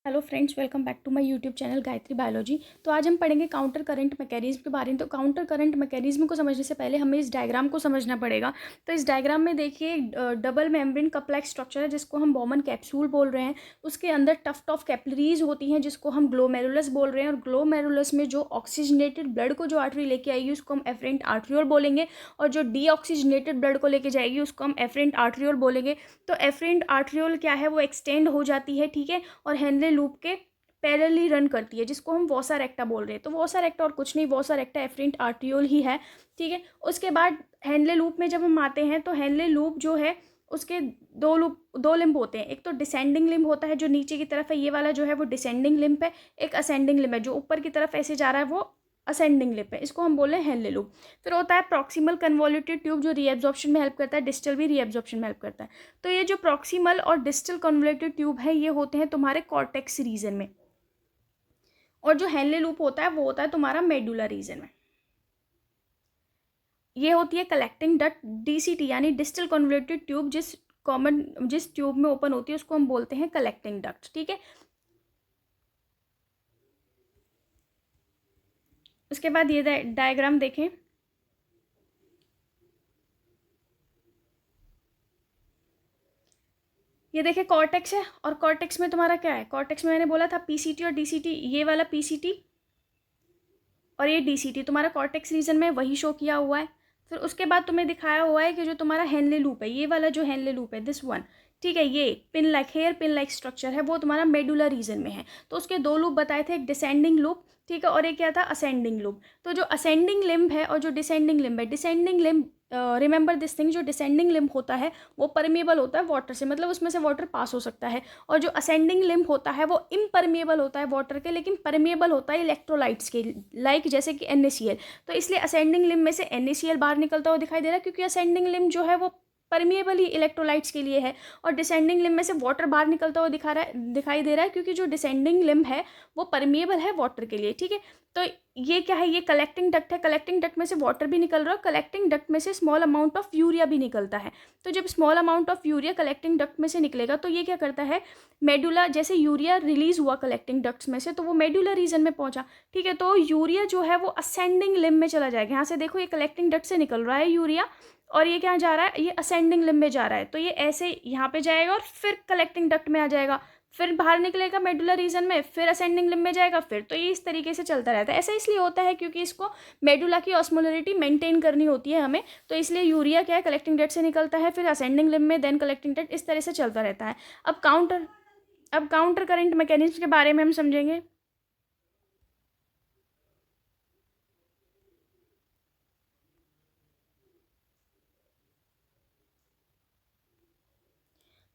Hello friends, welcome back to my YouTube channel Gayatri biology. तो आज हम पढ़ेंगे काउंटर करंट मैकेनिज्म के बारे में। तो काउंटर करंट मैकेनिज्म को समझने से पहले हमें इस डायग्राम को समझना पड़ेगा। तो इस डायग्राम में देखिए double membrane cup like structure है जिसको हम बॉमन कैप्सूल बोल रहे हैं। उसके अंदर टफ्ट ऑफ कैपिलरीज होती हैं जिसको हम ग्लोमेरुलस बोल रहे हैं। और ग्लोमेरुलस में जो ऑक्सीजनेटेड ब्लड को जो आर्टरी लेके आएगी उसको हम एफरेंट आर्ट्रियोल बोलेंगे, और जो डीऑक्सीजनेटेड ब्लड को लेके जाएगी उसको हम एफरेंट आर्ट्रियोल बोलेंगे। तो एफरेंट आर्ट्रियोल क्या है, वो एक्सटेंड हो जाती है, ठीक है, और हेनले लूप के पैरेलली रन करती है जिसको हम वॉसा रेक्टा बोल रहे हैं। तो वॉसा रेक्टा और कुछ नहीं, वॉसा रेक्टा एफरेंट आर्ट्रियोल ही है, ठीक है। उसके बाद हेनले लूप में जब हम आते हैं तो हेनले लूप जो है उसके दो लिम्ब होते हैं। एक तो डिसेंडिंग लिम्ब होता है जो नीचे की तरफ है, ये वाला जो है वो डिसेंडिंग लिम्ब है। एक असेंडिंग लिम्ब है जो ऊपर की तरफ ऐसे जा रहा है, वो असेंडिंग लिप है, इसको हम बोले हेनले लूप। फिर होता है प्रॉक्सिमल कन्वोल्यूटेड ट्यूब जो रीएब्जॉर्प्शन में हेल्प करता है, डिस्टल भी रीएब्जॉर्प्शन में हेल्प करता है। तो ये जो प्रॉक्सिमल और डिस्टल कन्वोल्यूटेड ट्यूब है ये होते हैं तुम्हारे कॉर्टेक्स रीजन में, और जो हेनले लूप होता है वो होता है तुम्हारा मेडुला रीजन में। ये होती है कलेक्टिंग डक्ट डीसीटी, यानी डिस्टल कन्वोल्यूटेड ट्यूब जिस ट्यूब में ओपन होती है उसको हम बोलते हैं कलेक्टिंग डक्ट, ठीक है। उसके बाद ये डायग्राम देखें। ये देखिए कॉर्टेक्स है, और कॉर्टेक्स में तुम्हारा क्या है, कॉर्टेक्स में मैंने बोला था पीसीटी और डीसीटी, ये वाला पीसीटी और ये डीसीटी तुम्हारा कॉर्टेक्स रीजन में वही शो किया हुआ है। फिर उसके बाद तुम्हें दिखाया हुआ है कि जो तुम्हारा हेनले लूप है, ये वाला जो हेनले लूप है दिस वन, ठीक है, ये हेयर पिन लाइक स्ट्रक्चर है, वो तुम्हारा मेडुला रीजन में है। तो उसके दो लूप बताए थे, एक डिसेंडिंग लूप, ठीक है, और एक क्या था, असेंडिंग लूप। तो जो असेंडिंग लिम्ब है और जो डिसेंडिंग लिम्ब है, descending limb remember this thing, जो डिसेंडिंग लिम्ब होता है वो परमेबल होता है वाटर से, मतलब उसमें से वाटर पास हो सकता है। और जो असेंडिंग लिम्ब होता है वो इम्परमेबल होता है वाटर के, लेकिन परमेबल होता है इलेक्ट्रोलाइट्स के, लाइक जैसे कि NaCl। तो इसलिए असेंडिंग लिम्ब में से NaCl बाहर निकलता हुआ दिखाई दे रहा है, क्योंकि असेंडिंग लिम्ब जो है वो परमिएबल ही इलेक्ट्रोलाइट्स के लिए है। और डिसेंडिंग लिम्ब में से वाटर बाहर निकलता हुआ दिखाई दे रहा है, क्योंकि जो डिसेंडिंग लिम्ब है वो परमिएबल है वाटर के लिए, ठीक है। तो ये क्या है, ये कलेक्टिंग डक्ट है, कलेक्टिंग डक्ट में से वाटर भी निकल रहा है, कलेक्टिंग डक्ट में से स्मॉल अमाउंट ऑफ यूरिया भी निकलता है। तो जब small amount of urea collecting duct में से निकलेगा तो ये क्या करता है, मेडुला, जैसे यूरिया रिलीज हुआ कलेक्टिंग डक्ट्स में से तो वो मेडुला रीजन में पहुंचा, ठीक है। तो यूरिया जो है वो असेंडिंग लिम्ब में चला जाएगा। यहाँ से देखो ये कलेक्टिंग डक्ट से निकल रहा है यूरिया, और ये क्या जा रहा है, ये असेंडिंग लिम्ब में जा रहा है। तो ये ऐसे यहाँ पे जाएगा और फिर कलेक्टिंग डक्ट में आ जाएगा, फिर बाहर निकलेगा मेडुला रीजन में, फिर असेंडिंग लिम्ब में जाएगा, फिर तो ये इस तरीके से चलता रहता है। ऐसा इसलिए होता है क्योंकि इसको मेडुला की ऑस्मोलरिटी मेंटेन करनी होती है हमें। तो इसलिए यूरिया क्या है, कलेक्टिंग डक्ट से निकलता है, फिर असेंडिंग लिम्ब में, देन कलेक्टिंग डक्ट, इस तरह से चलता रहता है। अब काउंटर करंट मैकेनिज्म के बारे में हम समझेंगे।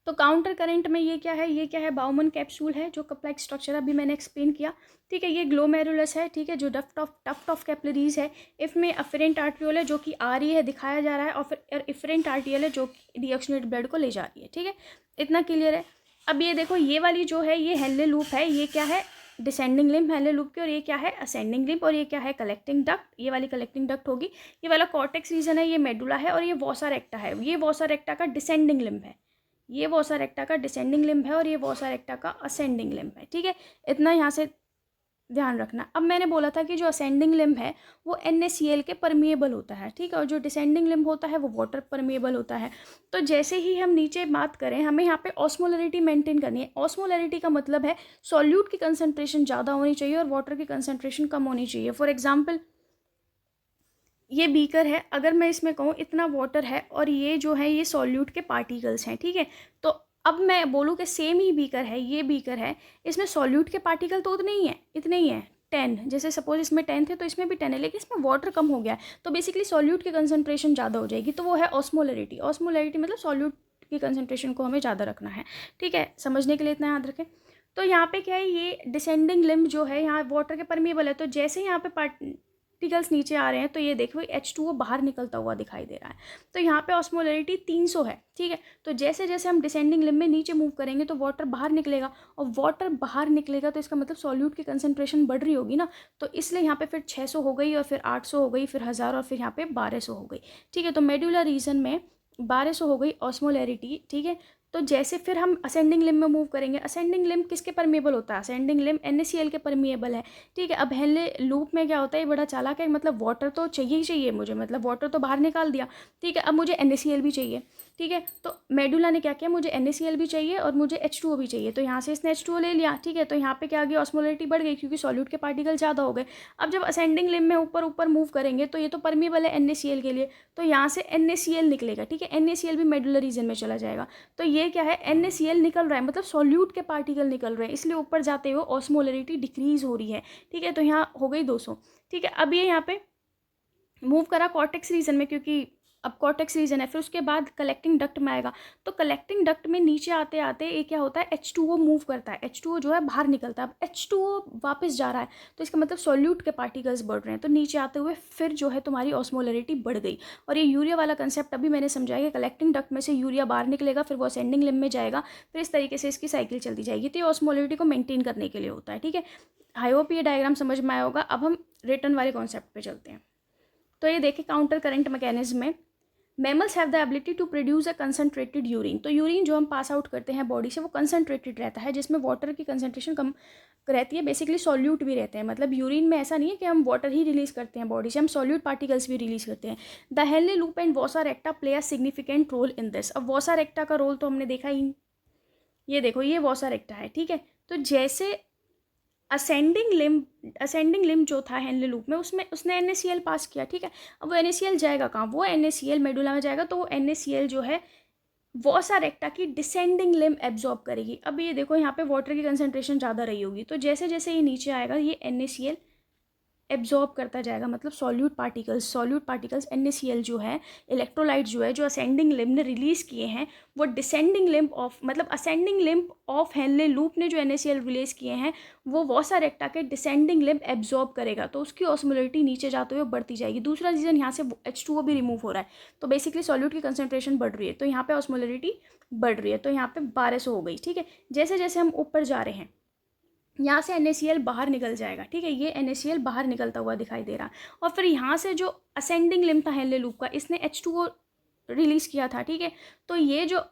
तो काउंटर करंट में ये क्या है, ये क्या है, बाउमन कैप्सूल है जो कप लाइक स्ट्रक्चर अभी मैंने एक्सप्लेन किया, ठीक है। ये ग्लोमेरुलस है, ठीक है, जो टफ्ट ऑफ कैपिलरीज है। इसमें अफरेंट आर्ट्रियोल है जो कि आ रही है, दिखाया जा रहा है, और फिर इफरेंट आर्ट्रियोल है जो कि डीऑक्सीजनेटेड ब्लड को ले जा रही है, ठीक है। इतना क्लियर है। अब ये देखो, ये वाली जो है ये हेनले लूप है, ये क्या है, डिसेंडिंग लिम्ब हेनले लूप की, और ये क्या है, असेंडिंग लिम्ब, और ये क्या है, कलेक्टिंग डक्ट, ये वाली कलेक्टिंग डक्ट होगी। ये वाला कॉर्टेक्स रीजन है, ये मेडुला है, और ये वॉसा रेक्टा है, ये वॉसा रेक्टा का डिसेंडिंग लिम्ब है, ये वॉसा रेक्टा का डिसेंडिंग लिम्ब है, और ये वॉसा रेक्टा का असेंडिंग लिम्ब है, ठीक है। इतना यहाँ से ध्यान रखना। अब मैंने बोला था कि जो असेंडिंग लिम्ब है वो NaCl के परमिएबल होता है, ठीक है, और जो डिसेंडिंग लिम्ब होता है वो वाटर परमिएबल होता है। तो जैसे ही हम नीचे बात करें, हमें यहाँ पे ऑस्मोलरिटी मेंटेन करनी है। ऑस्मोलरिटी का मतलब है सॉल्यूट की कंसनट्रेशन ज़्यादा होनी चाहिए और वाटर की कंसनट्रेशन कम होनी चाहिए। फॉर एग्जाम्पल, ये बीकर है, अगर मैं इसमें कहूँ इतना वाटर है और ये जो है ये सॉल्यूट के पार्टिकल्स हैं, ठीक है। तो अब मैं बोलूँ कि सेम ही बीकर है, ये बीकर है, इसमें सॉल्यूट के पार्टिकल तो उतने ही हैं, इतने ही हैं 10, जैसे सपोज इसमें 10 थे तो इसमें भी 10 है, लेकिन इसमें वाटर कम हो गया है, तो बेसिकली सॉल्यूट की कंसनट्रेशन ज़्यादा हो जाएगी। तो वो है ऑस्मोलरिटी। ऑस्मोलरिटी मतलब सॉल्यूट की कंसनट्रेशन को हमें ज़्यादा रखना है, ठीक है। समझने के लिए इतना याद रखें। तो यहाँ पे क्या है, ये डिसेंडिंग लिम्ब जो है यहाँ वाटर के परमिएबल है, तो जैसे यहाँ पे पार्टिकल्स नीचे आ रहे हैं तो ये देखो H2O बाहर निकलता हुआ दिखाई दे रहा है। तो यहाँ पे ऑस्मोलरिटी 300 है, ठीक है। तो जैसे जैसे हम डिसेंडिंग लिम्ब में नीचे मूव करेंगे तो वाटर बाहर निकलेगा, और वाटर बाहर निकलेगा तो इसका मतलब सॉल्यूट की कंसनट्रेशन बढ़ रही होगी ना। तो इसलिए यहाँ पे फिर 600 हो गई, और फिर 800 हो गई, फिर 1000, और फिर यहाँ पे 1200 हो गई, ठीक है। तो मेडुला रीजन में 1200 हो गई ऑस्मोलरिटी, ठीक है। तो जैसे फिर हम असेंडिंग लिम्ब में मूव करेंगे, असेंडिंग लिम्ब किसके परमिएबल होता है, असेंडिंग लिम्ब NaCl के परमिएबल है, ठीक है। अब हेनले लूप में क्या होता है, ये बड़ा चालाक है, मतलब वाटर तो चाहिए ही चाहिए मुझे, मतलब वाटर तो बाहर निकाल दिया, ठीक है। अब मुझे NaCl भी चाहिए, ठीक है। तो मेडुला ने क्या किया, मुझे NaCl भी चाहिए और मुझे H2O भी चाहिए, तो यहाँ से इसने H2O ले लिया, ठीक है। तो यहाँ पे क्या आ गया, ऑस्मोलरिटी बढ़ गई क्योंकि सॉल्यूट के पार्टिकल ज़्यादा हो गए। अब जब असेंडिंग लिम्ब में ऊपर ऊपर मूव करेंगे तो ये तो परमिएबल है NaCl के लिए, तो यहाँ से NaCl निकलेगा, ठीक है। NaCl भी मेडुलर रीजन में चला जाएगा, तो ये क्या है, NaCl निकल रहा है, मतलब सॉल्यूट के पार्टिकल निकल रहे हैं, इसलिए ऊपर जाते हुए ऑस्मोलरिटी डिक्रीज हो रही है, ठीक है। तो यहाँ हो गई 200, ठीक है। अब ये यहाँ पे मूव करा कॉर्टेक्स रीजन में, क्योंकि अब कॉर्टेक्स रीजन है, फिर उसके बाद कलेक्टिंग डक्ट में आएगा, तो कलेक्टिंग डक्ट में नीचे आते आते ये क्या होता है, H2O मूव करता है, H2O जो है बाहर निकलता है, अब H2O वापस जा रहा है, तो इसका मतलब सॉल्यूट के पार्टिकल्स बढ़ रहे हैं, तो नीचे आते हुए फिर जो है तुम्हारी ऑस्मोलरिटी बढ़ गई। और ये यूरिया वाला कंसेप्ट अभी मैंने समझाया कि कलेक्टिंग डक्ट में से यूरिया बाहर निकलेगा, फिर वो असेंडिंग लिम्ब में जाएगा, फिर इस तरीके से इसकी साइकिल चलती जाएगी, तो ये ऑस्मोलरिटी को मेंटेन करने के लिए होता है, ठीक है। आई होप ये डायग्राम समझ में आया होगा। अब हम रिटर्न वाले कॉन्सेप्ट पे चलते हैं। तो ये देखिए काउंटर करंट मैकेनिज्म में mammals have the ability to produce a concentrated urine, तो यूरिन जो हम पास आउट करते हैं बॉडी से वो कंसनट्रेटेड रहता है, जिसमें वाटर की कंसनट्रेशन कम रहती है, बेसिकली सॉल्यूट भी रहते हैं, मतलब यूरिन में ऐसा नहीं है कि हम वाटर ही रिलीज करते हैं बॉडी से, हम सॉल्यूट पार्टिकल्स भी रिलीज करते हैं। The Henle loop and vasa recta play a significant role in this. अब वॉसा रेक्टा का रोल तो हमने देखा ही, ये देखो ये वॉसा रेक्टा है, ठीक है। तो जैसे असेंडिंग लिम्ब जो था हेनले लूप में, उसमें उसने NaCl पास किया, ठीक है। अब वो NaCl जाएगा कहाँ, वो NaCl मेडुला में जाएगा, तो वो NaCl जो है वॉसा रेक्टा की डिसेंडिंग लिम्ब एब्जॉर्ब करेगी। अब ये देखो यहाँ पे वाटर की कंसंट्रेशन ज़्यादा रही होगी, तो जैसे जैसे ये नीचे आएगा ये NaCl एब्जॉर्ब करता जाएगा, मतलब सॉल्यूट पार्टिकल्स NaCl जो है, इलेक्ट्रोलाइट जो है, जो असेंडिंग लिम्ब ने रिलीज़ किए हैं, वो डिसेंडिंग लिम्ब ऑफ, मतलब ascending limb of Henle loop ने जो NaCl रिलीज़ किए हैं वो वॉसा रेक्टा के डिसेंडिंग लिम्ब एब्जॉर्ब करेगा, तो उसकी ऑस्मोलरिटी नीचे जाते हुए बढ़ती जाएगी। दूसरा रीज़न यहाँ से H2O भी रिमूव हो रहा है, तो बेसिकली सॉल्यूट की कंसनट्रेशन बढ़ रही है, तो यहाँ पे ऑस्मोलरिटी बढ़ रही है, तो यहाँ पे 1200 हो गई, ठीक है। जैसे जैसे हम ऊपर जा रहे हैं यहाँ से NaCl बाहर निकल जाएगा, ठीक है, ये NaCl बाहर निकलता हुआ दिखाई दे रहा। और फिर यहाँ से जो असेंडिंग लिम्ब था हेनले लूप का, इसने H2O रिलीज किया था, ठीक है। तो ये जो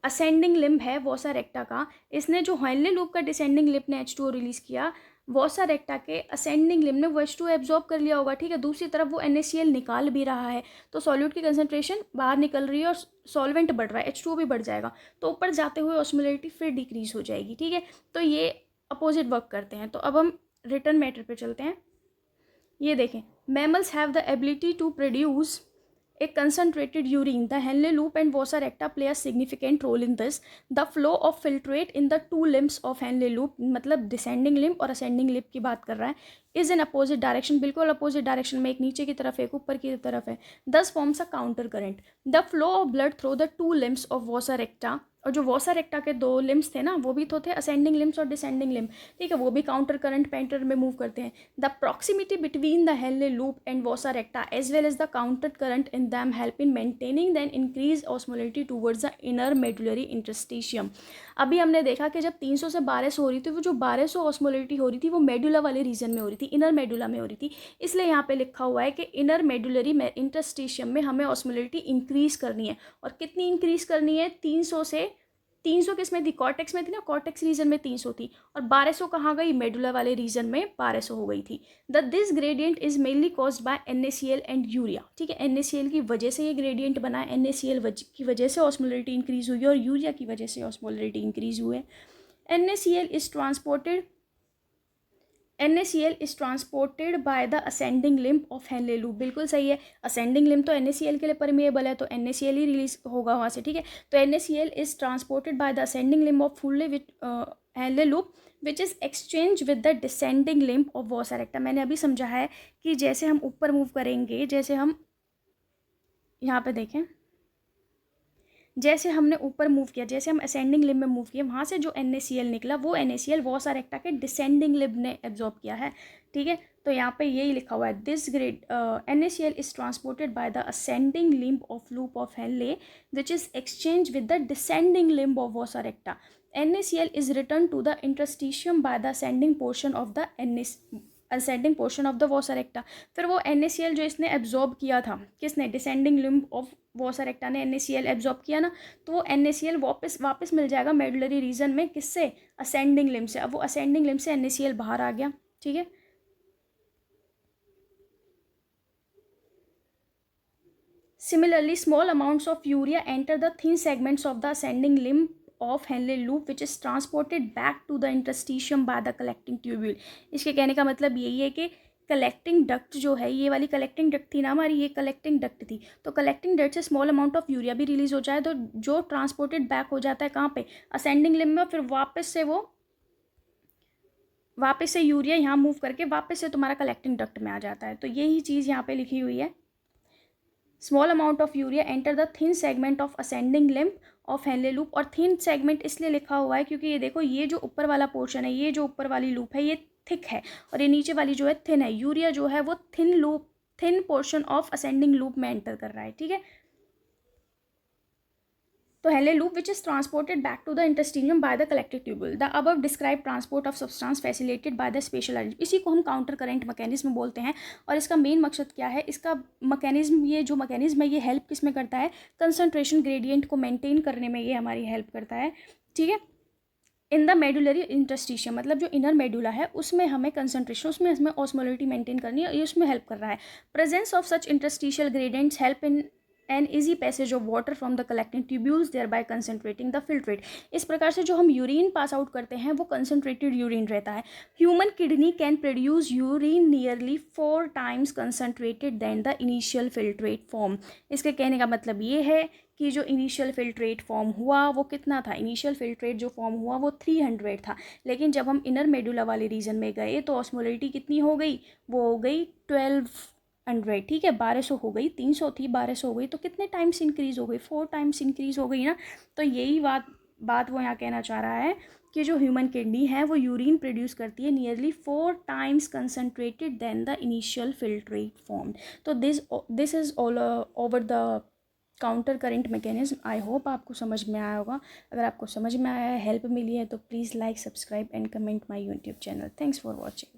असेंडिंग लिम्ब है वॉसा रेक्टा का, इसने जो हेनले लूप का डिसेंडिंग लिम्ब ने H2O रिलीज किया, वॉसा रेक्टा के असेंडिंग लिम्ब ने वो H2O एब्जॉर्ब कर लिया होगा, ठीक है। दूसरी तरफ वो NaCl निकाल भी रहा है, तो सॉल्यूट की कंसंट्रेशन बाहर निकल रही है और सॉल्वेंट बढ़ रहा है, H2O भी बढ़ जाएगा, तो ऊपर जाते हुए ऑस्मोलरिटी फिर डिक्रीज हो जाएगी, ठीक है। तो ये अपोजिट वर्क करते हैं। तो अब हम रिटर्न मैटर पे चलते हैं। ये देखें, mammals have the ability to produce a concentrated urine. The Henle loop and Vossa recta play a significant role in this. The flow of filtrate in the two limbs of Henle loop, मतलब descending limb और ascending limb की बात कर रहा है, is in opposite direction, बिल्कुल opposite direction में, एक नीचे की तरफ है एक ऊपर की तरफ है, thus forms a counter current. The flow of blood through the two limbs of Vossa recta, और जो वॉसा रेक्टा के 2 लिम्स थे ना, वो भी तो थे असेंडिंग लिम्स और डिसेंडिंग लिम्ब, ठीक है, वो भी काउंटर करंट पैटर्न में मूव करते हैं। The proximity between the Henle loop and vasa recta as well as the counter current in them help in maintaining than increase osmolarity towards the inner medullary interstitium. अभी हमने देखा कि जब 300 से 1200 हो रही थी, वो जो 1200 ऑस्मोलरिटी हो रही थी वो मेडुला वाले रीजन में हो रही थी, इनर मेडुला में हो रही थी, इसलिए यहाँ पे लिखा हुआ है कि इनर मेडुलरी इंटरस्टिशियम में हमें ऑस्मोलरिटी इंक्रीज करनी है। और कितनी इंक्रीज करनी है, 300 से 300 किस में थी, कॉर्टेक्स में थी ना, कॉर्टेक्स रीजन में 300 थी, और 1200 कहाँ गई, मेडुला वाले रीजन में 1200 हो गई थी। This gradient is mainly caused by NaCl and urea, ठीक है, NaCl की वजह से ये ग्रेडियंट बना है, NaCl की वजह से ऑस्मोलरिटी इंक्रीज हुई है और यूरिया की वजह से ऑस्मोलरिटी इंक्रीज हुई है। NaCl is transported by the ascending limb of Henle loop, बिल्कुल सही है, असेंडिंग लिम्ब तो NaCl के लिए परमिएबल है, तो NaCl ही रिलीज होगा वहाँ से, ठीक है। तो NaCl is transported by the ascending limb of Henle loop which is exchange with the descending limb of vasa recta. मैंने अभी समझा है कि जैसे हम ऊपर मूव करेंगे, जैसे हम यहाँ पे देखें, जैसे हमने ऊपर मूव किया, जैसे हम असेंडिंग लिम्ब में मूव किए, वहाँ से जो NaCl निकला वो NaCl वॉसा रेक्टा के डिसेंडिंग लिम्ब ने एब्जॉर्ब किया है, ठीक है। तो यहाँ पे यही लिखा हुआ है, this grade NaCl is transported by the ascending limb of loop of Henle which is exchange with the descending limb of vasa recta. NaCl is return to the interstitium by the ascending portion of the vasa recta. फिर वो NaCl जो इसने absorb किया था, किसने, descending limb of वॉसरेक्टा ने NaCl absorb किया ना, तो वो NaCl वापस मिल जाएगा मेडुलरी रीजन में, किससे, असेंडिंग लिम्ब से। अब वो असेंडिंग लिम्ब से NaCl बाहर आ गया, ठीक है। Similarly, small amounts of urea enter the thin segments of the ascending limb of Henle loop, which is transported back to the interstitium by the collecting tubule. इसके कहने का मतलब यही है कि कलेक्टिंग डक्ट जो है, ये वाली कलेक्टिंग डक्ट थी ना हमारी, ये कलेक्टिंग डक्ट थी, तो कलेक्टिंग डक्ट से स्मॉल अमाउंट ऑफ यूरिया भी रिलीज हो जाए तो जो ट्रांसपोर्टेड बैक हो जाता है कहाँ पे, असेंडिंग लिम्ब में, फिर वापस से यूरिया यहाँ मूव करके वापस से तुम्हारा कलेक्टिंग डक्ट में आ जाता है। तो यही चीज़ यहाँ पे लिखी हुई है, small amount of urea enter the thin segment of ascending limb of Henle loop. और थिन सेगमेंट इसलिए लिखा हुआ है क्योंकि ये देखो, ये जो ऊपर वाला पोर्शन है, ये जो ऊपर वाली लूप है, ये थिक है, और ये नीचे वाली जो है थिन है। यूरिया जो है वो thin portion of ascending loop में एंटर कर रहा है, ठीक है। तो Henle loop which is transported back to the intestinium by the collecting tubule. The above described transport of substance facilitated by the special arrangement. इसी को हम काउंटर करेंट मैकेनिज्म बोलते हैं। और इसका मेन मकसद क्या है, इसका मैकेनिज्म, ये जो मैकेनिज्म है ये हेल्प किस में करता है, कंसंट्रेशन ग्रेडियंट को मेंटेन करने में ये हमारी हेल्प करता है, ठीक है। इन द मेडुलरी इंटरस्टिशियम, मतलब जो इनर मेडुला है उसमें हमें कंसंट्रेशन, उसमें हमें ऑस्मोलिटी मेंटेन करनी है, ये उसमें हेल्प कर रहा है। Presence of such interstitial gradients help in an easy passage of water from the collecting tubules thereby concentrating the filtrate. इस प्रकार से जो हम यूरिन पास आउट करते हैं वो कंसनट्रेटेड यूरिन रहता है। Human kidney can produce urine nearly 4 times concentrated than the initial filtrate form. इसके कहने का मतलब ये है कि जो इनिशियल फिल्ट्रेट फॉर्म हुआ वो कितना था, इनिशियल फिल्ट्रेट जो फॉर्म हुआ वो 300 था, लेकिन जब हम इनर मेडुला वाले रीजन में गए तो ऑस्मोलिटी कितनी हो गई, वो हो गई 1200, ठीक है। 1200 हो गई, 300 थी 1200 हो गई, तो कितने टाइम्स इंक्रीज़ हो गई, 4 times इंक्रीज़ हो गई ना। तो यही बात वो यहाँ कहना चाह रहा है कि जो ह्यूमन किडनी है वो यूरिन प्रोड्यूस करती है nearly 4 times concentrated than the initial filtrate form. तो this is all over the counter current mechanism. I hope आपको समझ में आया होगा। अगर आपको समझ में आया है, हेल्प मिली है, तो please like, subscribe and comment my YouTube channel. Thanks for watching.